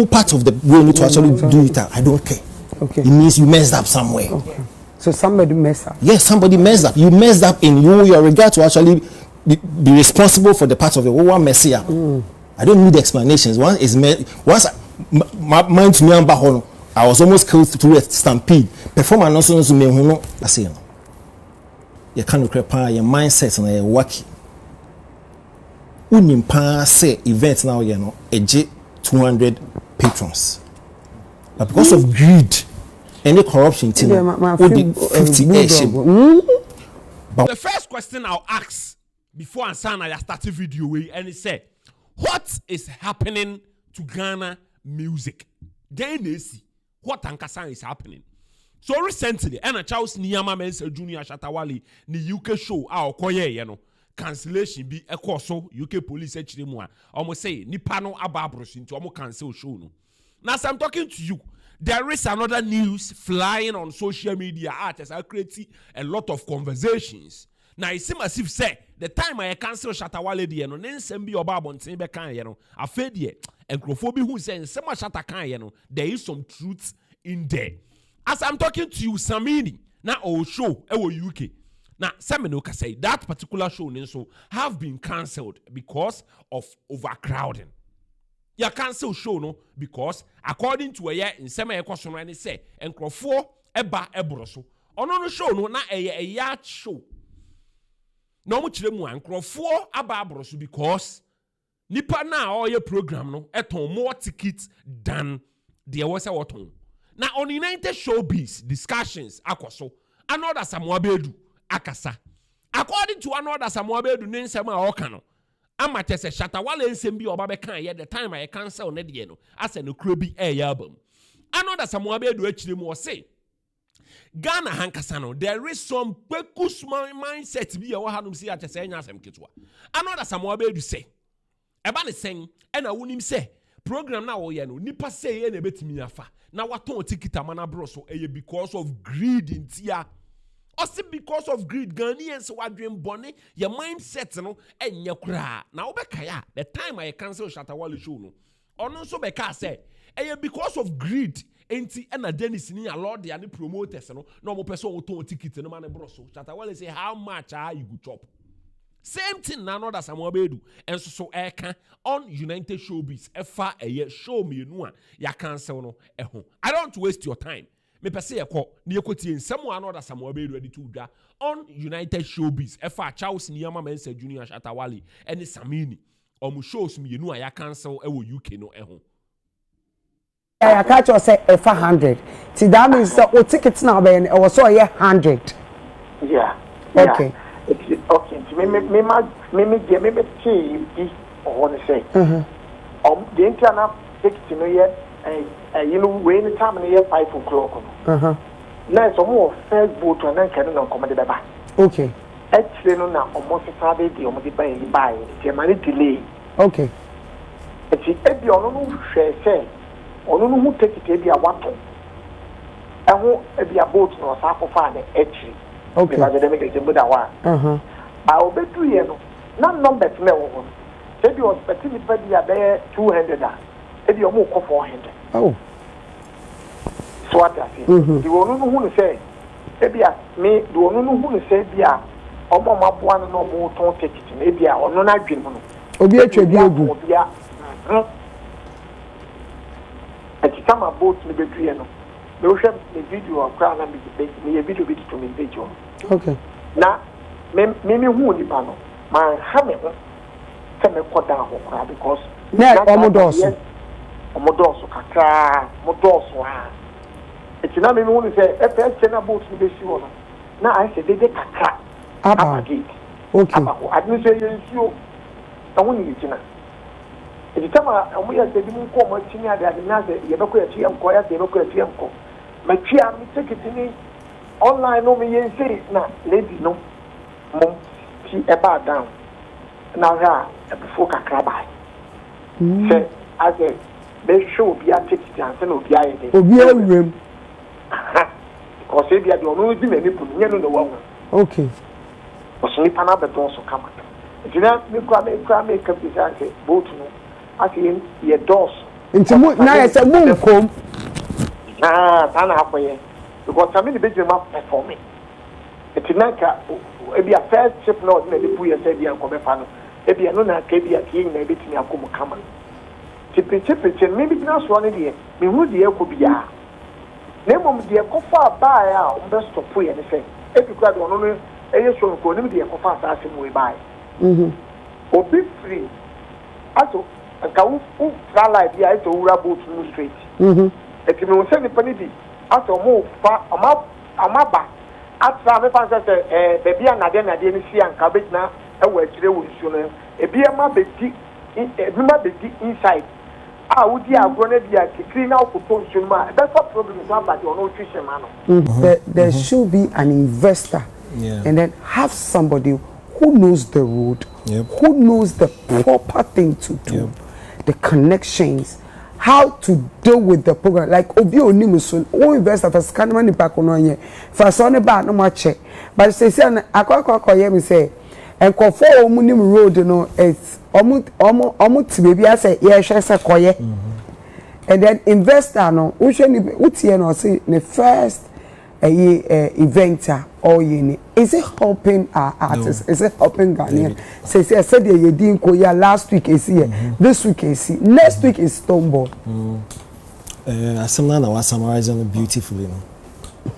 full part of the way to actually do it. I don't care. Okay. It means you messed up somewhere. Okay. So somebody messed up. Yes, somebody messed up. You messed up in your regard to actually be responsible for the part of the one messy up. I don't need explanations. Once my mind to me and back I was almost killed through a stampede. Performance also me no. I say no. You can't prepare your mindset and your work. Unimpa say event now you know a 200 patrons. But because of greed, any corruption, 50 But the first question I'll ask before I start the video and it said, what is happening to Ghana music? Then they see what Ankasa is happening. So recently, and Charles Niyama Mensa Junior Shatta Wale the UK show our koye you know cancellation be a so UK police actually more almost say Nipano Ababros into almost cancel show no. Now as I'm talking to you, there is another news flying on social media artists are creating a lot of conversations. Now it seems as if say the time I cancel Shatta Wale the no nsem bi oba abonten be kan ye no afedie encrophobia who say nsem Shatta kan ye no there is some truth in there. As I'm talking to you, Samini, now our show, our UK. Now, Samino can say that particular show so have been cancelled because of overcrowding. You cancel show no because according to a year in semi question and say and crofo eba ebroso. Ono show no na a yacht show. No much them and crofo aba abroso because nipa na all your program no eton more tickets than there was a waton. Now on United Showbiz discussions akoso another Samuabedu akasa according to another Samuabedu nensema okano amate se Shatta Wale and Samini oba be kan ye the time I cancel ne de no ase no kro bi album another Samuabedu actually mo say Ghana hankasa no there is some pekus mindset bi e wo hanum si ate se nya asem ketwa another Samuabedu say eba ne sen e na wonim say program na wo ye no nipa say ye na betimi afa na waton ticket amana bro so because of greed in tia also because of greed Ghanaians wadwen bone your mindset no enye kura na obekaya the time I cancel Shatta Wale show no ono so beka say because of greed enti na Dennis ni allow the promoters no no mo person waton ticket no man bro so Shatta Wale say how much are you go chop. Same thing na another Samuabedu and so eka on United Showbiz efa eye show me no a ya cancel no eho. I don't want to waste your time. Me pese ye ko na yekotie nsemu another Samuabedu ready to da on United Showbiz efa Charles Niyama Mensa Junior Shatta Wale and Samini omu shows me no a ya cancel ewo UK no eho. I catch you say efa 100. Ti that means o tickets now be e was so 100. Yeah. Okay. Okay, me see or say. The internet ticket no yet. You know when time near 5 o'clock. Now some more first boat and then can not come the back. Okay. Actually no na almost Saturday the almost buy the money delay. Okay. It's ebi ono no say ono no who take it ebi a wato. Eho ebi a boat no sa ko fa na actually. Okay. Because they make it that one. I will be 2 years. No numbers me wo. Say you expect me to be 200. If you more 400. Oh. So what I say. The one who say, ebia me the one who say bia omo maboa no mo ton take it. Ebia ono na dwen no. Obi atwa bi ogu. Obia. Ati kama boat me be 2 years no. No shame the video of crowd and me video to me video. Okay. Na me hu ni ba no. Man ha me ho. Se me ko down ho because na omodoso. Omodoso kakra, modoso ha. Eti na me hu ni say e pe na boat ni be si wo no. Na I say de kakra. Apa gate. Okay. Apa ko adni say you si o. Na hu ni tina. Eti tama omo ya se bi mu ko mo tini ade na say ye be ko ya ti am ko ya se be ko ya ti am ko. Ma tia mi ticket ni online no me yen say na lady no mo ti e ba down na ha e before kakra bai say as a be show bi a ticket and say no bi a ye obi awrem because e bi a do no di me ni pu nye no wo okay so ni pana be don so kama dina me kwa me ka bi say boat no as ye doors Nti mu na yɛ sɛ mu nkom. Sana akoye. Because Samini be ma performing. Eti nanka ebi a first chip na na lipu ye say bi an come fa no. Ebi no na ka bi a tie na ebi timi akomo kama. Chipe me bi na so ne de me hu de ekobia. Na mom de ekofa ba ya o be stop ye ne say. Ebi kwa de ono no eye so ko ne de ekofa asase mu e bai. Obi free. Ato nka wo fra life ya eto wura boat mu straight. Eti me won say ni pani di ato mo fa amaba atra me fan say baby anade ni si anka betina e wo akire wo nsu no ebi ma bedi inside wodi agro na bia kikiri na okoto nsu ma that's a problem so about you no nutrition man. There should be an investor and then have somebody who knows the road, who knows the proper thing to do, the connections, how to deal with the program. Like obi onimuso, o investor for scanman ni back on here. For so ne ba no check. But say akwa ye me say enkofo omunim road no is omu tibebi ase ye hwe se koye. And then investor no wo ni utie no say the first eventer or yeni is it helping our artists? No. Is it helping Ghanaian? Say said you didn't go here last week is here, this week is here, next week is Stoneball. I was summarizing it beautifully.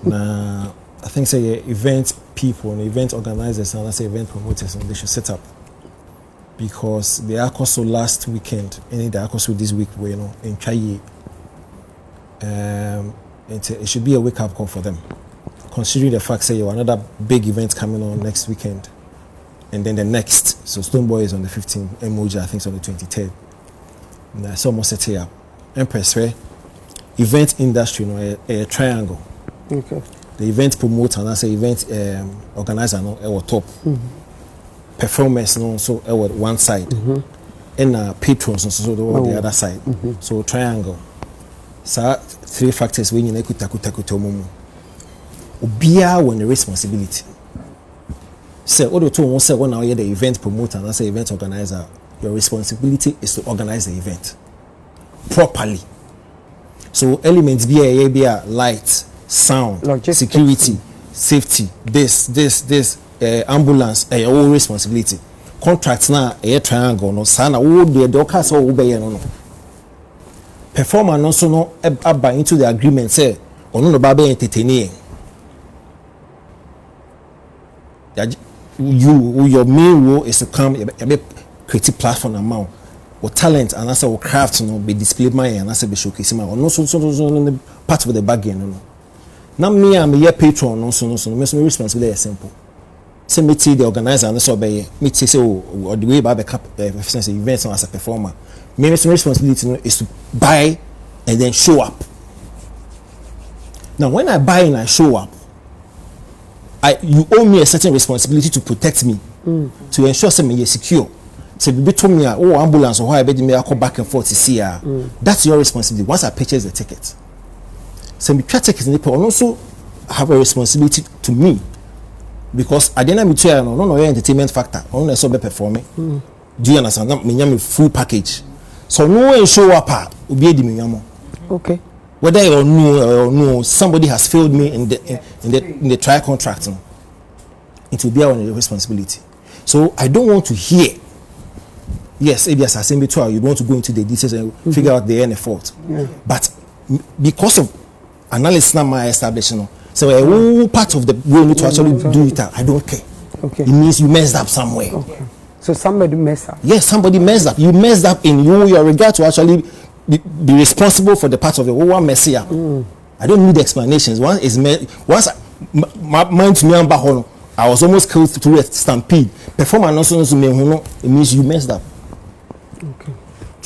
Nah, I think say event people and event organizers and I say event promoters and they should set up because they are also last weekend and they are also this week in Chai. It should be a wake-up call for them, considering the fact say you have another big event coming on next weekend, and then the next. So Stoneboy is on the 15th, Emoji I think is on the 23rd. And I saw almost set here. Empress, right? Event industry, a triangle. Okay. The event promoter and I say event organizer, top. Performers, so one side, and patrons, so the other side. So triangle. So three factors when you need to Obia when the responsibility. Say all the two say when you're the event promoter and I say event organizer, your responsibility is to organize the event properly. So elements be a light, sound, logistics, security, safety, this ambulance, all responsibility. Contracts now a triangle no sana all the doctors or obey no. Performer also no abba into the agreement say ono no ba be entertaining. Your main role is to come a creative platform amount or talent and as our craft be displayed my and as be showcase my no so part of the bargain no. Now me am a patron no so me responsibility is simple. Say me the organizer and so be me say or the way by the events as a performer. My responsibility is to buy and then show up. Now, when I buy and I show up, you owe me a certain responsibility to protect me, to ensure something is secure. So, if you told me, ambulance or how I me, I come back and forth to see her. That's your responsibility. Once I purchase the ticket, so me try tickets in the also have a responsibility to me because I didn't meet you. No, entertainment factor. I don't so be performing. Do you understand? Me full package. So no one show up okay. Whether or no, somebody has failed me in the trial contract. It will be our responsibility. So I don't want to hear. Yes, ABS has seen before. You want to go into the details and figure out the end fault. But because of analysis now my establishment, so a part of the way to actually do it, I don't care. Okay. It means you messed up somewhere. Okay. So somebody messed up. Yes, somebody messed up. You messed up in your regard to actually be responsible for the part of the one messy up. I don't need explanations. Once my mind to me I was almost killed through a stampede. Performance also it means you messed up. Okay.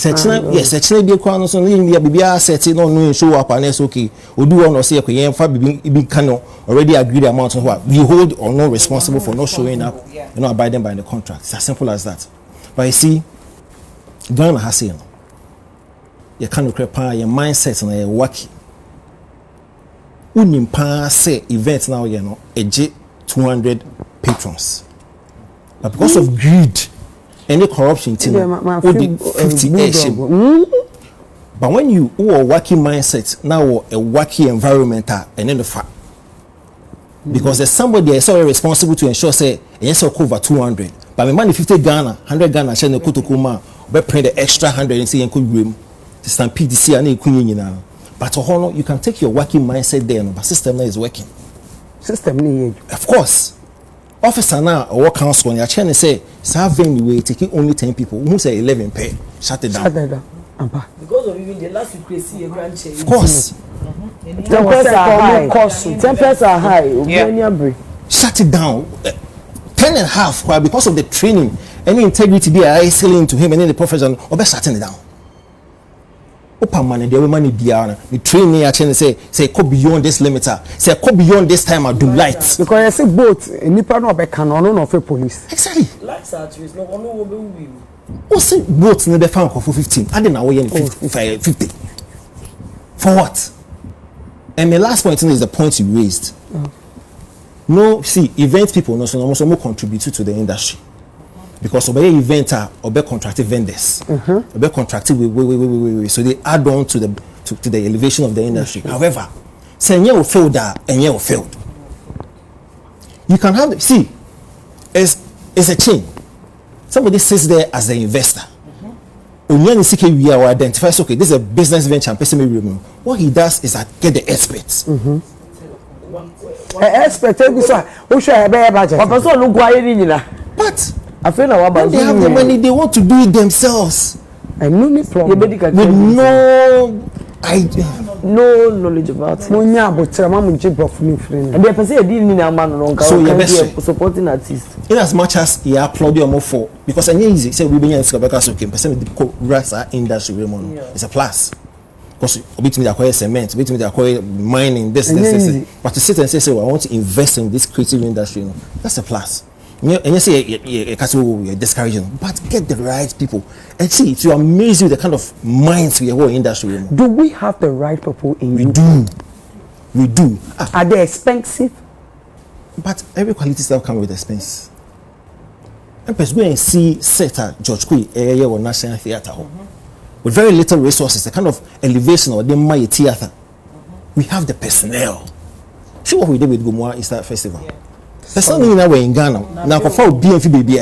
Yes, actually be a so be asset no show up and it's okay. We do want to say already agreed the amount of what we hold or not responsible for not showing up, abiding by the contract. It's as simple as that. But you see, Ghana has saying you can't prepare your mindset and your working. Unimpa say events now, a 200 patrons. But because of greed, any corruption, 50 But when you are working mindset now a working environment and then the fact because there's somebody that's already responsible to ensure say yes or cover 200 but my money 50 Ghana 100 Ghana share the kutokuma be pay the extra 100 and say you could room to stand PDC and you now but you can take your working mindset there but system is working of course officer now or work council on your chain and say serving way taking only 10 people who say 11 pay shut it down because of even the last week we see a grand change. Of course. Temperatures are high. Yeah. Shut it down. 10.5 why because of the training any integrity they are selling to him and then the profession or shutting it down. Open money, the money the training actually say go beyond this limiter. Say go beyond this time I do lights. Because I say boat nipa no be canon of a police. Exactly. Lights are trees no one will be. Who say boats in the farm for 15? I didn't know 50. For what? And the last point is the point you raised. No, see, event people no so almost more contribute to the industry. Because obey event or be contracted vendors. Be contracted with so they add on to the elevation of the industry. However, say you failed and you failed. You can have see it's a chain. Somebody sits there as an investor. We are identifies okay, this is a business venture and person may remove. What he does is get the experts. Expert who should have a budget. But I feel when they have the money, they want to do it themselves. I know this problem. With no idea. No knowledge about it. And they say a deal in a man so supporting artists. In as much as he applaud you more for because I easy say we be in Scabaka okay, person the rasa industry it's a plus. Because bit me acquire cement, bit me acquire mining, this. But to sit and say, I want to invest in this creative industry, that's a plus. And you say you're discouraging, but get the right people and see it's amazing the kind of minds we whole industry. Do we have the right people in We do. Are they expensive? But every quality stuff comes with expense. And go and see Seta George Kui or National Theatre with very little resources, the kind of elevation or the my theatre. We have the personnel. See what we did with Gomwa Easter Festival. There's something in our in Ghana. Now, for BMF baby,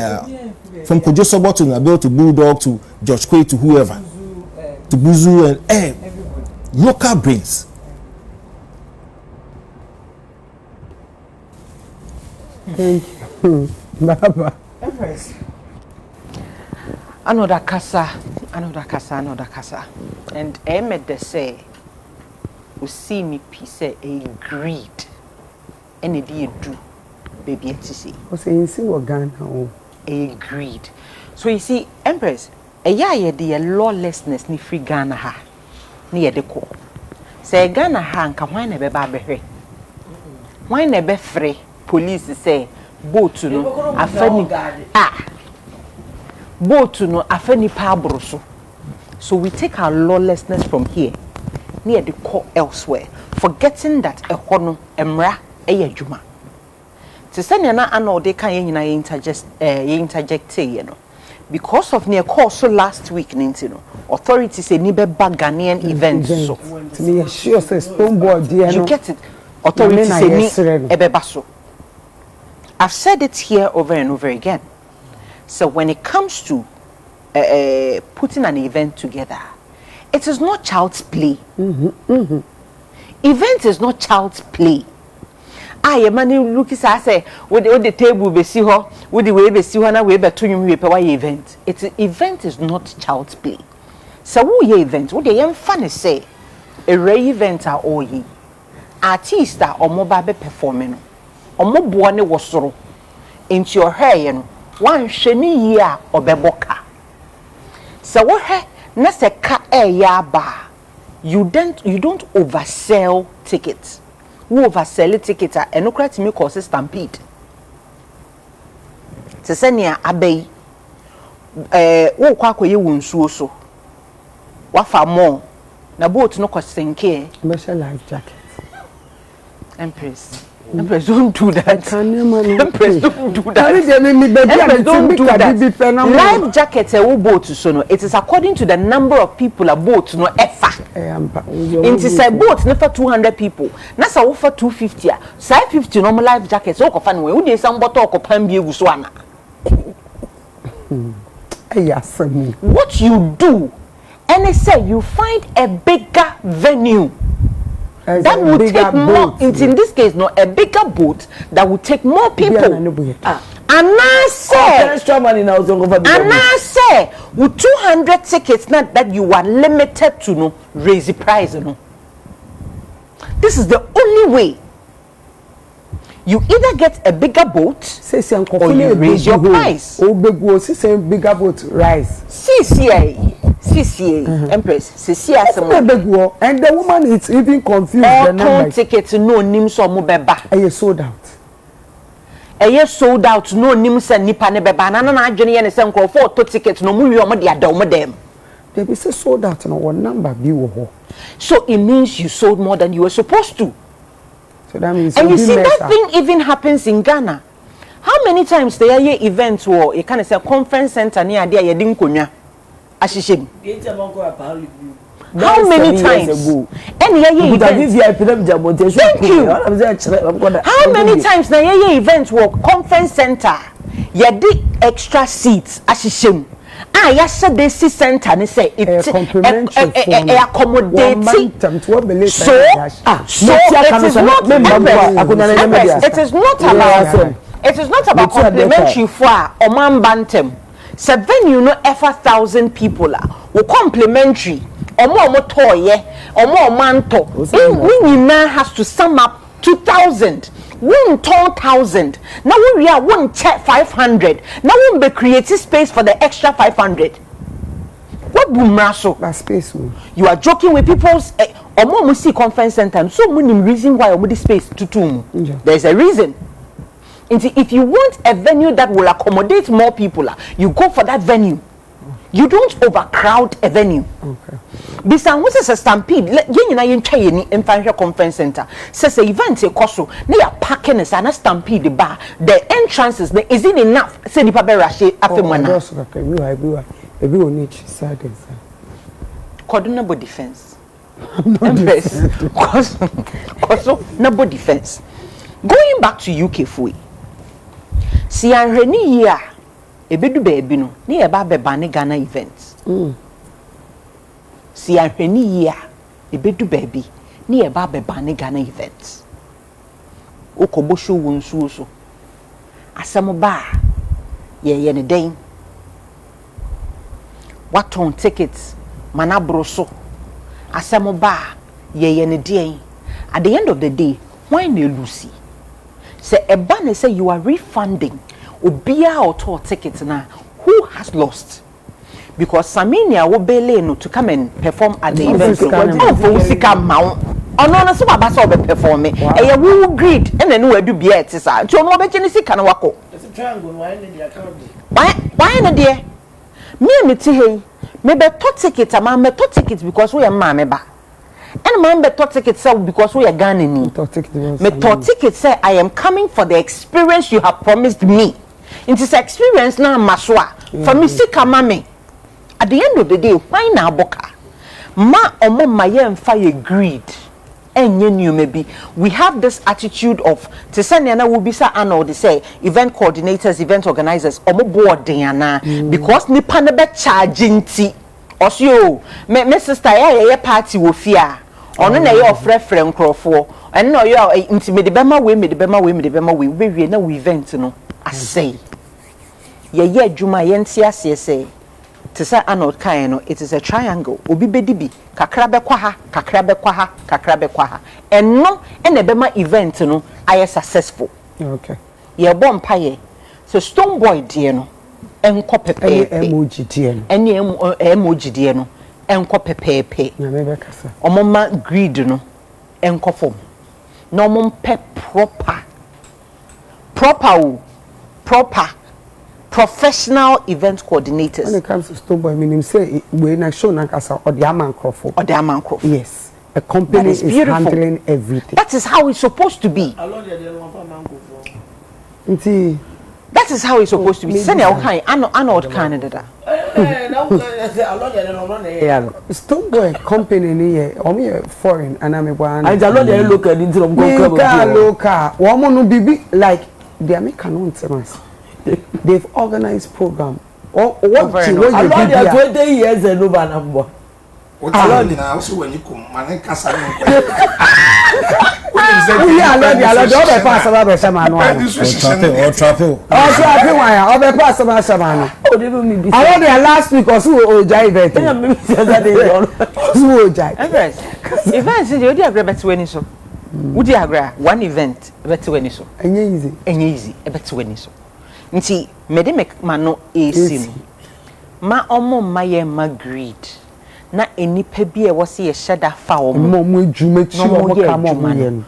from Kojo Sobo to Nabil to Bulldog to George Quay to whoever, to Buzu and local brains. Thank you, Baba. Another casa. And Ahmed they say, we see me piece a greed, and it do. Baby, to see. Was saying, see what Ghana a greed. So you see, Empress, a year the lawlessness ni free Ghana ha near the core. Say Ghana ha can why never baby. Why never free? Police say, boat to no, a funny boat to no, a funny pabroso. So we take our lawlessness from here near the core elsewhere, forgetting that a hono emra a juma. To send na ano they can interject because of near course so last week authorities say ni be Ghanaian events so to me sure say stoneboard there you get it authorities say ni ebeba so. I've said it here over and over again. So when it comes to putting an event together, it is not child's play. Event is not child's play. I mani look at say with the table be see her with the way be see her na we be to you pe event. It's event is not child's play. So who ye event what dey funny say a ray event are all ye artist are omo be performing omo boa ne wosoro into your hair no wan hwe ni ye a obeboka. So what he na se ka ya ba you don't oversell tickets. Who oversell tickets and no credit me cause stampede. To send ya abey wo kwa koye wonsuo so. Wafa more na boat no cost senke. Special life jacket. Empress. Empress, don't do that. Empress, don't do that. Empress, don't do that. Life jackets a boat so no. It is according to the number of people a boat no efa. It is a boat never 200 people. Na sa offer 250. Say 50 normal life jackets. O ko fa no we dey some bottle ko pan bi eguso ana. What you do, and they say you find a bigger venue. That will take more. In this case, no, a bigger boat that will take more people. And I say, with 200 tickets, not that you are limited to no raise the price. No, this is the only way. You either get a bigger boat or you raise your price. Bigger boat rise. CCA, Empress, CCA. And the woman is even confused. All tickets no names or mobeba. Are you sold out? Are you sold out? No names and nipa nebeba. Nana Johnny and some call for 2 tickets. No movie or my dome them. They be say sold out and one number view. So it means you sold more than you were supposed to. So that means and you see that thing even happens in Ghana. How many times there are events or you can say conference center near there you didn't konya ashishim. How many times? And here events. Thank you. How many times na here events or conference center you did extra seats ashishim. Ah, yes, the center and say it accommodating. So it is not about complimentary for or man bantam. 7 you know ever 1,000 people are complimentary or more toy or more manto. We now has to sum up 2,000. 1,000. Now we are 1 check 500. Now we be creating space for the extra 500. What bumraso? That space. You are joking with people's or more see conference center. So many reason why we space to two. There's a reason. If you want a venue that will accommodate more people, you go for that venue. You don't overcrowd a venue. Okay. Bisan what is a stampede? Yen na yen try ni emfa conference center. Says event e koso. Na ya parking is na stampede bar. The entrances isn't enough. Say nipa be rush afemwana. Ebi on each side. Coordinable defense. Empress. Koso no defense. Going back to UK for see anhwani year ebedu baby no na ye ba beba ne Ghana events. See anhwani year ebedu baby na ye ba beba ne Ghana events. Okobo show wonsuo so asem ba ye ne den waton tickets manabro so asem ba ye ne den. At the end of the day, why no Lucy? Say a banner say you are refunding obia or tickets now. Who has lost? Because Samini will be no to come and perform at the event. Oh, Sika Mount. Oh no, so my bass will be performing. And you will greet and then we do be at this. So no bet any sick and wako. Why no dear? Me hey, maybe 2 tickets, a man 2 tickets because we are mamma ba. And man be 2 tickets because we are Ghanaian. Me 2 tickets say I am coming for the experience you have promised me. It is experience now maswa. For me sika mame. At the end of the day, why na boka? Ma omo maye fire greed. And you maybe we have this attitude of to send na will be sa Arnold say event coordinators, event organizers omo board na because nipa na be charging ti. Osio me sister ya party wo fia. Ono na ye ofre nkrofo. And no you inti me de bema we we na we event no. I say ye adwuma ye ntia say to say Arnold kan no it is a triangle obi bedibi kakra bekwa ha and no and ebema event no I successful. Okay. Ye bom paye so stone boy die no enko pepe emoji die no ene emoji die no enko pepe na me be kasa omoma greed no enko form no mom pe proper professional event coordinators. When it comes to stone boy, meaning say we na show na kasa or the man crofo. Yes. a company is handling everything. That is how it's supposed to be. That is how it's supposed to be. Send your kind. I know Canada. Stoneboy company here, only foreign, and I'm a one. I don't look at it. Local. Woman no be like the American ones. They've organized program. What you 20 years and over number. What now? Also when you come, man, casa. We are the other pass about the Shaman. Or travel. I'll be pass about Shaman. I went there last week or so. Oh, Jive. Events in the Odia Grabet Winnie so. Would you agree? One event, better when so. And easy, a better when so. Nti, Medic Mano Esim. Ma omo maye magreed. Na eni pebie wasi Shatta foul. Momu jumechi no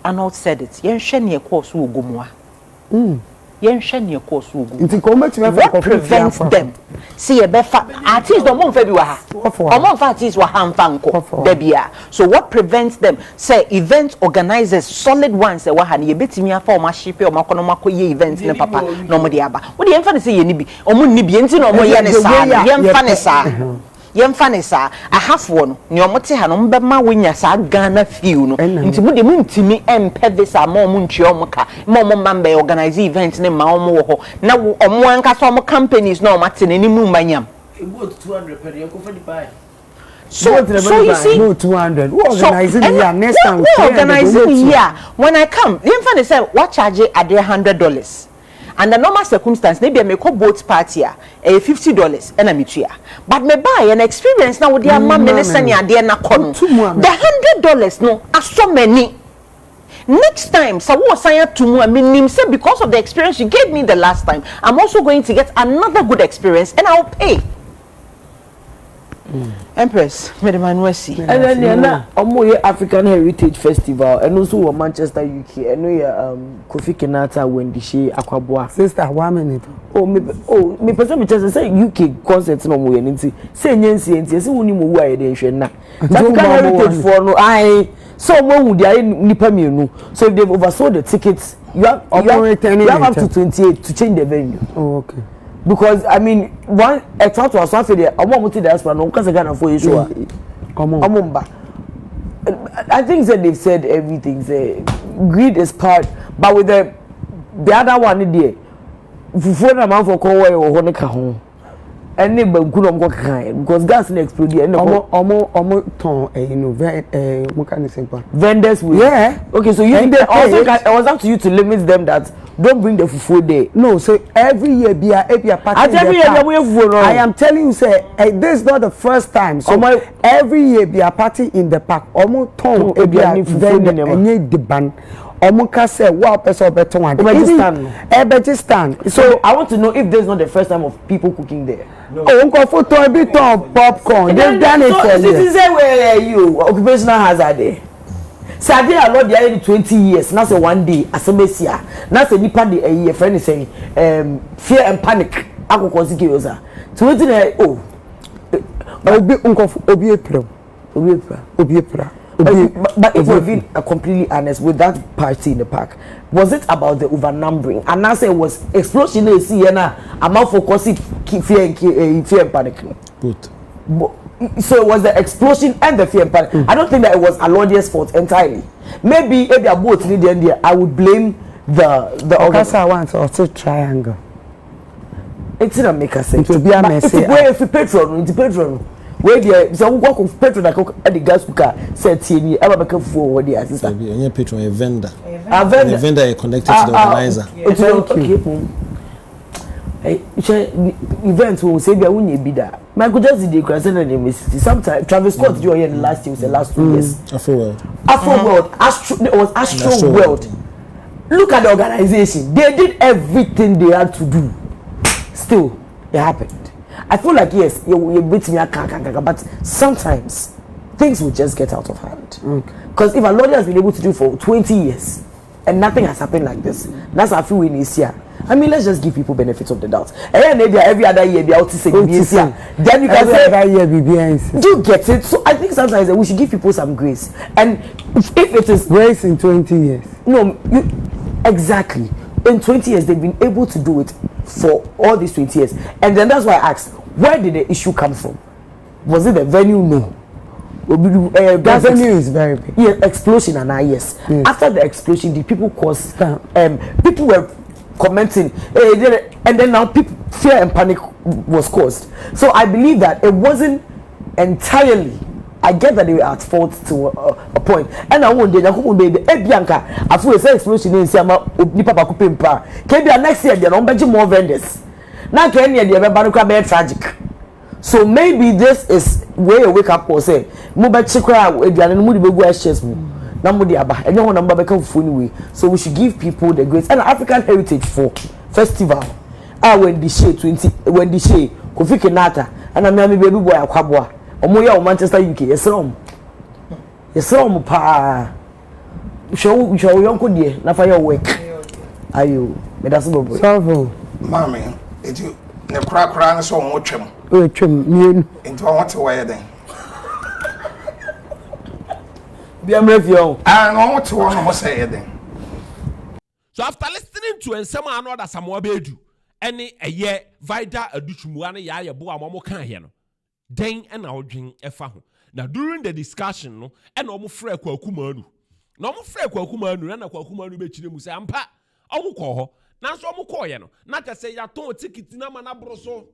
Arnold said it. Yen sheni course wo gomwa. Yen sheni course wo go. Nti ko meti me what prevents them? See e be fa artists do mo fa bi wa ha. Omo fa artists wa ha mfa nko. Debia. So what prevents them? Say event organizers solid ones e wa ha ne betimi afa o ma shipe o ma kono makoye events ne papa no mo de aba. Wo de yen fa ne say ye ni bi. Omo ni bi enti no mo ye ne sa. Yen fa ne sa. Yemfanisa I have one nyomote ha no mbema wonya sa Ghana feel no nti mu de mu ntimi empe this amon mu ntwe omka mo member organize events ne ma omo wo ho na omo anka so omo companies no mate ne mu manyam about 200 per year go for the buy. So you see no 200 who organizing here next time we organizing here when I come yemfanisa say what charge at $100 and the normal circumstance maybe I make a boat party $50 and I meet you but me buy an experience now with their mom minister near the na kono the $100 no are so many next time so what say to me I mean say because of the experience you gave me the last time I'm also going to get another good experience and I'll pay Empress Medman Wesi and then na omo ye African Heritage Festival and also Manchester UK and we Kofi Kenata Wendy She Akwaboa sister 1 minute me person me just say UK concert no mo ye nti say nyensi enti say woni mo wu aye de hwe na African Heritage for no I so mo wu dia nipa mienu so if they've oversold the tickets you have up to 28 to change the venue. Oh okay. Because I mean, one extra to us for the Omo diaspora no because Ghana for issue. Omomba. I think that they've said everything. Say greed is part, but with the other one there, fufu na man for call or honeka home. Any bankuno mko kan because gas na explode and omo ton you know what can I say vendors will okay so you also it was up to you to limit them that don't bring the fufu there. No, so every year be a party. Every year I am telling you, say this is not the first time. So every year be a party in the park. Omo ton be a any the ban. Omo ka say wow person beton one. Stand. So I want to know if this is not the first time of people cooking there. No. Oh, uncle photo a bit of popcorn. They've done it for you. Citizen, where are you? Occupational hazard there. Sabi a lot there 20 years. Now say one day asemesia. Now say nipa de a year friend is saying fear and panic. Ako konsiki yoza. So wetin obi uncle obi epra. But if we're being completely honest with that party in the park, was it about the overnumbering? And now say it was explosion in the na amount for causing fear and panic. Both. So it was the explosion and the fear and panic. I don't think that it was Alodia's fault entirely. Maybe if they are both in the end, I would blame the organizer wants also triangle. It's not make us say. It will be a mess. If you patron. Where the so work of petrol at the gas cooker said see ever make for what the sister any patron a vendor is connected to the organizer event will say be won be that Michael just did the na the sometimes Travis Scott do here last year was the last 2 years Afro World Astro World look at the organization they did everything they had to do still it happened. I feel like yes, you beat me but sometimes things will just get out of hand. Because if a lawyer has been able to do it for 20 years and nothing has happened like this, that's how I feel in Asia. I mean, let's just give people benefits of the doubt. And maybe every other year be out to say then you can say every year BBS. Do you get it? So I think sometimes we should give people some grace. And if it is grace in 20 years. No, exactly. In 20 years they've been able to do it for all these 20 years. And then that's why I asked, where did the issue come from? Was it the venue? No. That venue is very big. Yeah, explosion and yes. After the explosion, the people caused people were commenting, and then now people fear and panic was caused. So I believe that it wasn't entirely. I get that they were at fault to a point. And I won't the Bianca after we say explosion in Siama Nipa Kupimpa. Kebia next year there are more vendors. Now Kenya they are very tragic. So maybe this is where you wake up or say, Muba Chikra, Edian, Moody Begu shares mu. Namudi Aba, and no one number become funny. So we should give people the grace and African Heritage for festival. When the shade 20, when the shade, Kofi Kenata, and I'm baby boy Aquabwa, or Moya or Manchester UK, yes, Rom. Yes, Rom, pa. Show your uncle dear, not for your work. Are you? That's about Salvo. Mammy, it's you. The crack ran so much. Into I want to wear them. Be a review. I want to almost say them. So after listening to and some another Samoa Bedu, any a year Vida a Duchumuana Yaya Boa Momo Kayano, Dane and our drink a fahu. Now during the discussion, no, and almost free Kwakumanu. No more free Kwakumanu and a Kwakumanu Bechimus Ampa, Omuko, Nanso Omukoyano, not to say ya ton ticket in a manabroso.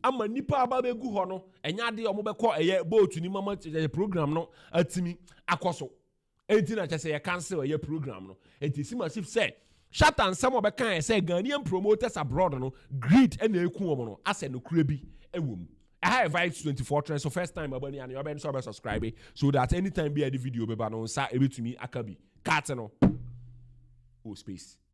I'm a nipa ababe gu hono enya de omo be call eye boat ni mama program no atimi akoso enti na chese ye cancel eye program no enti si massive say Shatta and some be kan say Ghanaian promoters abroad no greed and eku omo no ase no kura bi ewom I have Vibes 24 trends so first time abani and you be so subscribe so that anytime be a video be ba no sa ebetumi akabi cat no oh space